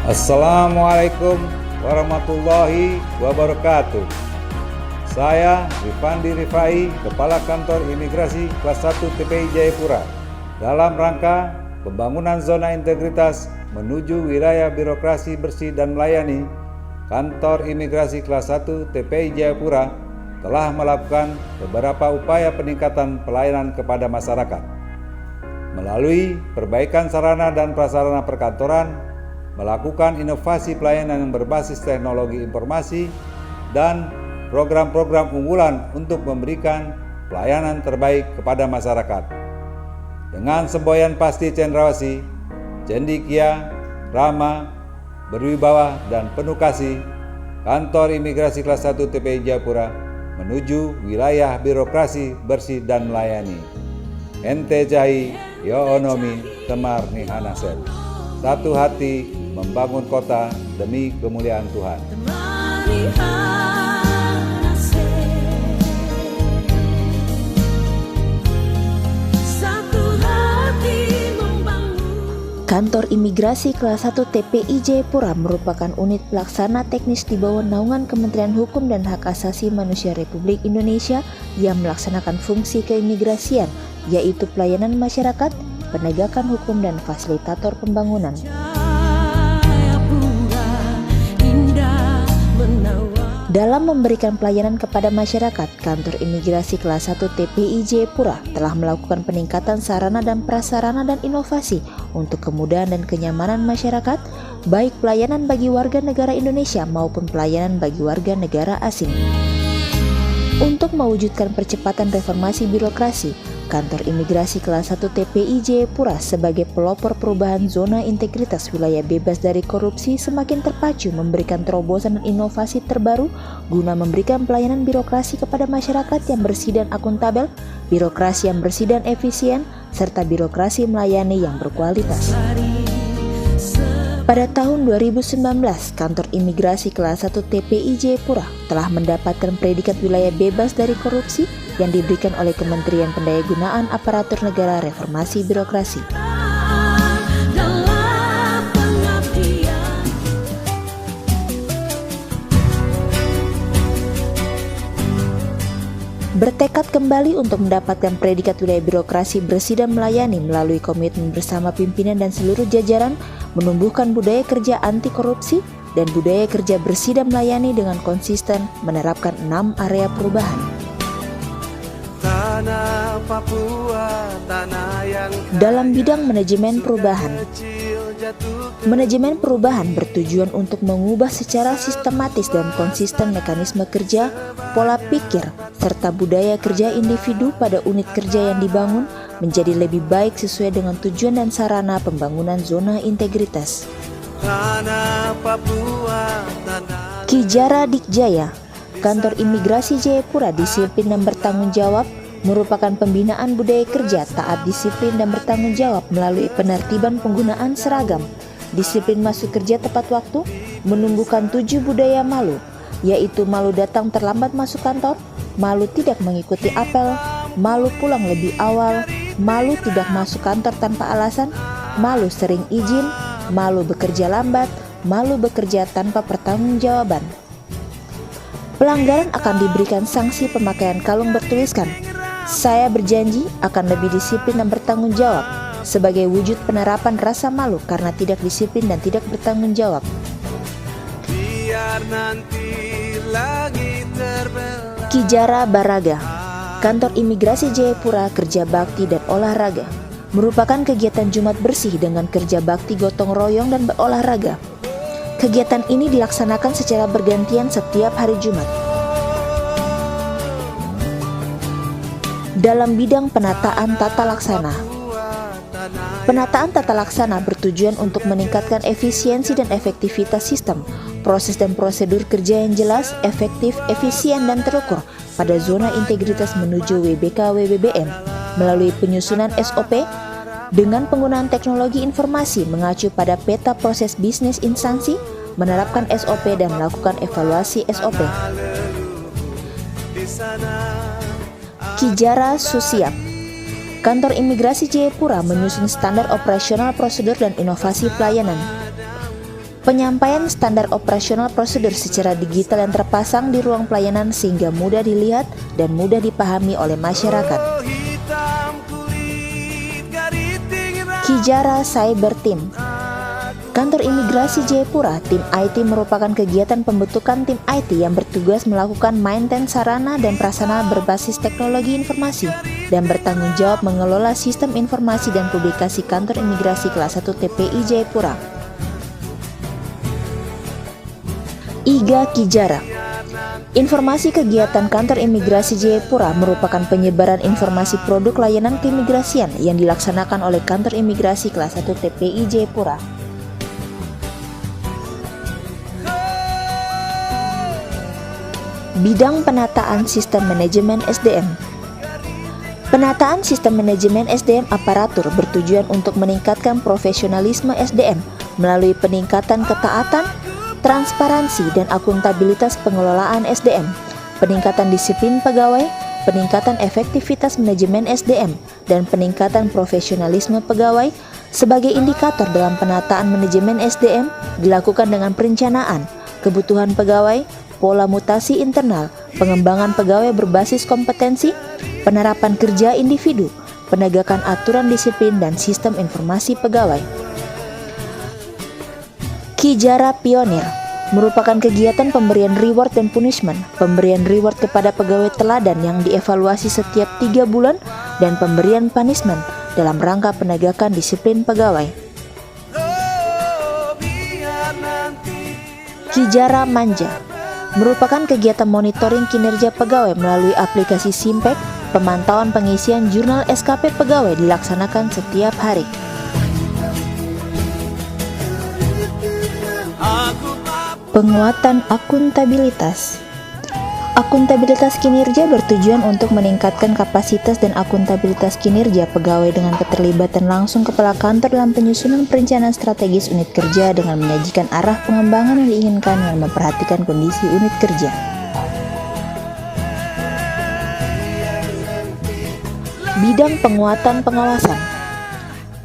Assalamualaikum warahmatullahi wabarakatuh. Saya Rifandi Rifai, Kepala Kantor Imigrasi Kelas 1 TPI Jayapura, dalam rangka pembangunan zona integritas menuju wilayah birokrasi bersih dan melayani. Kantor Imigrasi Kelas 1 TPI Jayapura telah melakukan beberapa upaya peningkatan pelayanan kepada masyarakat melalui perbaikan sarana dan prasarana perkantoran, melakukan inovasi pelayanan yang berbasis teknologi informasi, dan program-program unggulan untuk memberikan pelayanan terbaik kepada masyarakat. Dengan semboyan pasti cendrawasih, cendikia, ramah, berwibawa, dan penuh kasih, Kantor Imigrasi Kelas 1 TPI Jayapura menuju wilayah birokrasi bersih dan melayani. Ente Jahi Yoonomi Temar Nihanasep. Satu hati membangun kota demi kemuliaan Tuhan. Kantor Imigrasi Kelas 1 TPI Jayapura merupakan unit pelaksana teknis di bawah naungan Kementerian Hukum dan Hak Asasi Manusia Republik Indonesia yang melaksanakan fungsi keimigrasian, yaitu pelayanan masyarakat, penegakan hukum, dan fasilitator pembangunan. Dalam memberikan pelayanan kepada masyarakat, Kantor Imigrasi Kelas 1 TPI Jayapura telah melakukan peningkatan sarana dan prasarana dan inovasi untuk kemudahan dan kenyamanan masyarakat, baik pelayanan bagi warga negara Indonesia maupun pelayanan bagi warga negara asing. Untuk mewujudkan percepatan reformasi birokrasi, Kantor Imigrasi Kelas 1 TPI Jayapura sebagai pelopor perubahan zona integritas wilayah bebas dari korupsi semakin terpacu memberikan terobosan dan inovasi terbaru guna memberikan pelayanan birokrasi kepada masyarakat yang bersih dan akuntabel, birokrasi yang bersih dan efisien, serta birokrasi melayani yang berkualitas. Pada tahun 2019, Kantor Imigrasi Kelas 1 TPI Jayapura telah mendapatkan predikat wilayah bebas dari korupsi yang diberikan oleh Kementerian Pendayagunaan Aparatur Negara Reformasi Birokrasi. Bertekad kembali untuk mendapatkan predikat wilayah birokrasi bersih dan melayani melalui komitmen bersama pimpinan dan seluruh jajaran, menumbuhkan budaya kerja anti korupsi dan budaya kerja bersih dan melayani dengan konsisten menerapkan 6 area perubahan. Dalam bidang manajemen perubahan bertujuan untuk mengubah secara sistematis dan konsisten mekanisme kerja, pola pikir, serta budaya kerja individu pada unit kerja yang dibangun menjadi lebih baik sesuai dengan tujuan dan sarana pembangunan zona integritas. Kijara Dikjaya, Kantor Imigrasi Jayapura disiplin dan bertanggung jawab, merupakan pembinaan budaya kerja taat disiplin dan bertanggung jawab melalui penertiban penggunaan seragam, disiplin masuk kerja tepat waktu, menumbuhkan 7 budaya malu, yaitu malu datang terlambat masuk kantor, malu tidak mengikuti apel, malu pulang lebih awal, malu tidak masuk kantor tanpa alasan, malu sering izin, malu bekerja lambat, malu bekerja tanpa pertanggungjawaban. Pelanggaran akan diberikan sanksi pemakaian kalung bertuliskan "Saya berjanji akan lebih disiplin dan bertanggung jawab" sebagai wujud penerapan rasa malu karena tidak disiplin dan tidak bertanggung jawab. Kijara Baraga, Kantor Imigrasi Jayapura Kerja Bakti dan Olahraga, merupakan kegiatan Jumat bersih dengan kerja bakti gotong royong dan berolahraga. Kegiatan ini dilaksanakan secara bergantian setiap hari Jumat. Dalam bidang penataan tata laksana, penataan tata laksana bertujuan untuk meningkatkan efisiensi dan efektivitas sistem, proses dan prosedur kerja yang jelas, efektif, efisien, dan terukur pada zona integritas menuju WBK-WBBM melalui penyusunan SOP dengan penggunaan teknologi informasi mengacu pada peta proses bisnis instansi, menerapkan SOP dan melakukan evaluasi SOP. Kijara Susiap, Kantor Imigrasi Jayapura menyusun standar operasional prosedur dan inovasi pelayanan. Penyampaian standar operasional prosedur secara digital yang terpasang di ruang pelayanan sehingga mudah dilihat dan mudah dipahami oleh masyarakat. Kijara Cyber Team. Kantor Imigrasi Jayapura, tim IT merupakan kegiatan pembentukan tim IT yang bertugas melakukan maintenance sarana dan prasarana berbasis teknologi informasi dan bertanggung jawab mengelola sistem informasi dan publikasi Kantor Imigrasi Kelas 1 TPI Jayapura. IGA Kijara. Informasi kegiatan Kantor Imigrasi Jayapura merupakan penyebaran informasi produk layanan keimigrasian yang dilaksanakan oleh Kantor Imigrasi Kelas 1 TPI Jayapura. Bidang penataan sistem manajemen SDM. Penataan sistem manajemen SDM aparatur bertujuan untuk meningkatkan profesionalisme SDM melalui peningkatan ketaatan, transparansi dan akuntabilitas pengelolaan SDM, peningkatan disiplin pegawai, peningkatan efektivitas manajemen SDM, dan peningkatan profesionalisme pegawai. Sebagai indikator dalam penataan manajemen SDM dilakukan dengan perencanaan, kebutuhan pegawai, pola mutasi internal, pengembangan pegawai berbasis kompetensi, penerapan kerja individu, penegakan aturan disiplin dan sistem informasi pegawai. Kijara Pionir merupakan kegiatan pemberian reward dan punishment, pemberian reward kepada pegawai teladan yang dievaluasi setiap 3 bulan, dan pemberian punishment dalam rangka penegakan disiplin pegawai. Kijara Manja merupakan kegiatan monitoring kinerja pegawai melalui aplikasi Simpek. Pemantauan pengisian jurnal SKP pegawai dilaksanakan setiap hari. Penguatan akuntabilitas. Akuntabilitas kinerja bertujuan untuk meningkatkan kapasitas dan akuntabilitas kinerja pegawai dengan keterlibatan langsung kepala kantor dalam penyusunan perencanaan strategis unit kerja dengan menyajikan arah pengembangan yang diinginkan dan memperhatikan kondisi unit kerja. Bidang penguatan pengawasan.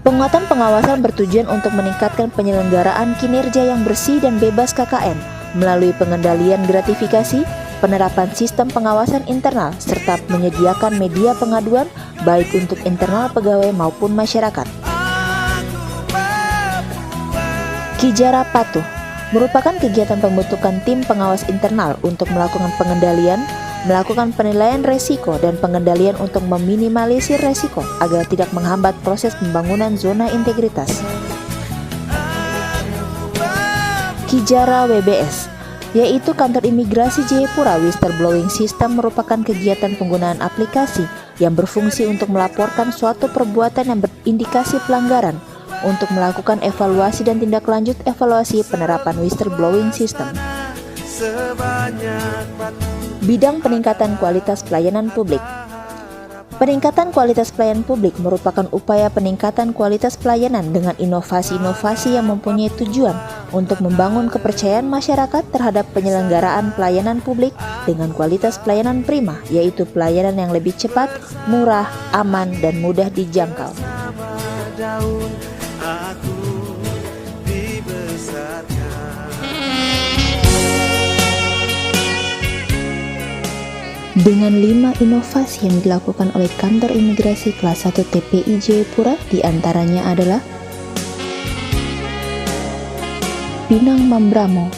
Penguatan pengawasan bertujuan untuk meningkatkan penyelenggaraan kinerja yang bersih dan bebas KKN melalui pengendalian gratifikasi, penerapan sistem pengawasan internal, serta menyediakan media pengaduan baik untuk internal pegawai maupun masyarakat. Kijara Patuh merupakan kegiatan pembentukan tim pengawas internal untuk melakukan pengendalian, melakukan penilaian resiko dan pengendalian untuk meminimalisir resiko agar tidak menghambat proses pembangunan zona integritas. Kijara WBS, yaitu Kantor Imigrasi Jayapura Whistleblowing System, merupakan kegiatan penggunaan aplikasi yang berfungsi untuk melaporkan suatu perbuatan yang berindikasi pelanggaran untuk melakukan evaluasi dan tindak lanjut evaluasi penerapan whistleblowing system. Bidang peningkatan kualitas pelayanan publik. Peningkatan kualitas pelayanan publik merupakan upaya peningkatan kualitas pelayanan dengan inovasi-inovasi yang mempunyai tujuan untuk membangun kepercayaan masyarakat terhadap penyelenggaraan pelayanan publik dengan kualitas pelayanan prima, yaitu pelayanan yang lebih cepat, murah, aman, dan mudah dijangkau. Dengan 5 inovasi yang dilakukan oleh Kantor Imigrasi Kelas 1 TPI Jayapura, diantaranya adalah Pinang Mambramo.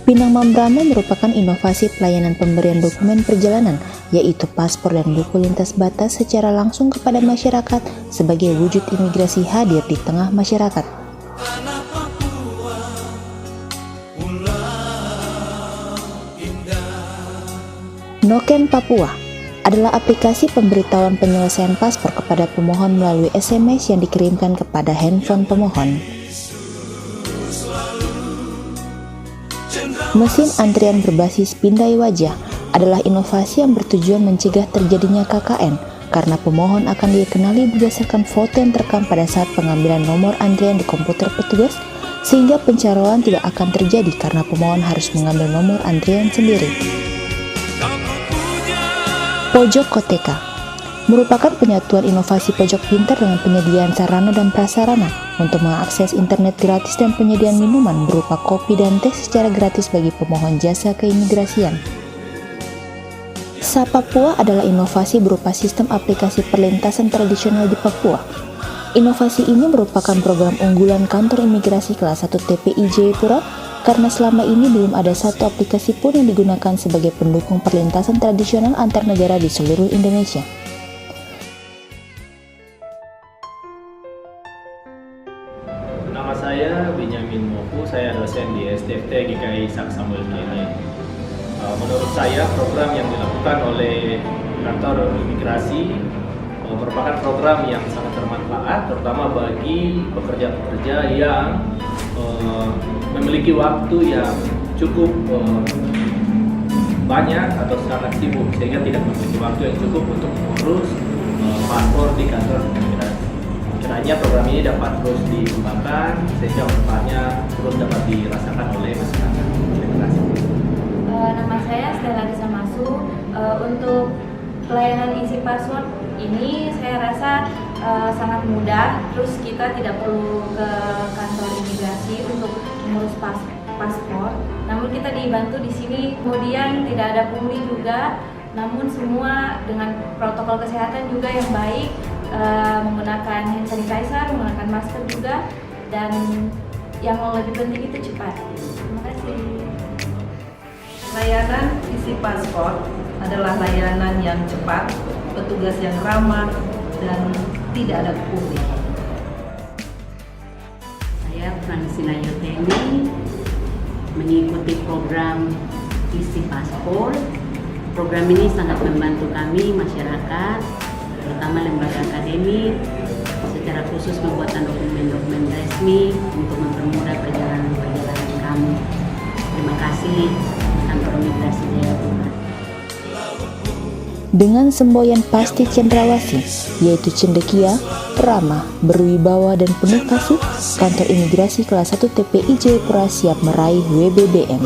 Pinang Mambramo merupakan inovasi pelayanan pemberian dokumen perjalanan, yaitu paspor dan buku lintas batas secara langsung kepada masyarakat sebagai wujud imigrasi hadir di tengah masyarakat. Noken Papua adalah aplikasi pemberitahuan penyelesaian paspor kepada pemohon melalui SMS yang dikirimkan kepada handphone pemohon. Mesin antrian berbasis pindai wajah adalah inovasi yang bertujuan mencegah terjadinya KKN karena pemohon akan dikenali berdasarkan foto yang terekam pada saat pengambilan nomor antrian di komputer petugas, sehingga pencalonan tidak akan terjadi karena pemohon harus mengambil nomor antrian sendiri. Pojok Koteka merupakan penyatuan inovasi pojok pintar dengan penyediaan sarana dan prasarana untuk mengakses internet gratis dan penyediaan minuman berupa kopi dan teh secara gratis bagi pemohon jasa keimigrasian. Sapapua adalah inovasi berupa sistem aplikasi perlintasan tradisional di Papua. Inovasi ini merupakan program unggulan kantor imigrasi kelas 1 TPI Jayapura karena selama ini belum ada satu aplikasi pun yang digunakan sebagai pendukung perlintasan tradisional antar negara di seluruh Indonesia. Nama saya Benyamin Mopu, saya dosen di STFT GKI Ishak Samuel Kiai. Menurut saya program yang dilakukan oleh kantor imigrasi merupakan program yang sangat bermanfaat, terutama bagi pekerja-pekerja yang memiliki waktu yang cukup banyak atau sangat sibuk, sehingga tidak memiliki waktu yang cukup untuk mengurus paspor di kantor imigrasi. Kiranya program ini dapat terus dikembangkan sehingga manfaatnya terus dapat dirasakan oleh masyarakat. Terima kasih. Nama saya Stella Desa Masu. Untuk pelayanan isi password ini saya rasa sangat mudah. Terus kita tidak perlu ke kantor imigrasi untuk mengurus paspor. Namun kita dibantu di sini. Kemudian tidak ada pungli juga. Namun semua dengan protokol kesehatan juga yang baik. Menggunakan hand sanitizer, menggunakan masker juga, dan yang lebih penting itu cepat. Terima kasih. Layanan isi paspor adalah layanan yang cepat, petugas yang ramah, dan tidak ada pungli. Saya Fransina Yoteni mengikuti program isi paspor. Program ini sangat membantu kami masyarakat, terutama lembaga akademik, secara khusus pembuatan dokumen-dokumen resmi untuk mempermudah perjalanan kami. Terima kasih Kantor Imigrasi Jayapura. Dengan semboyan pasti cendrawasih, yaitu cendekia, ramah, berwibawa, dan penuh kasih, kantor imigrasi kelas 1 TPI Jayapura siap meraih WBBM.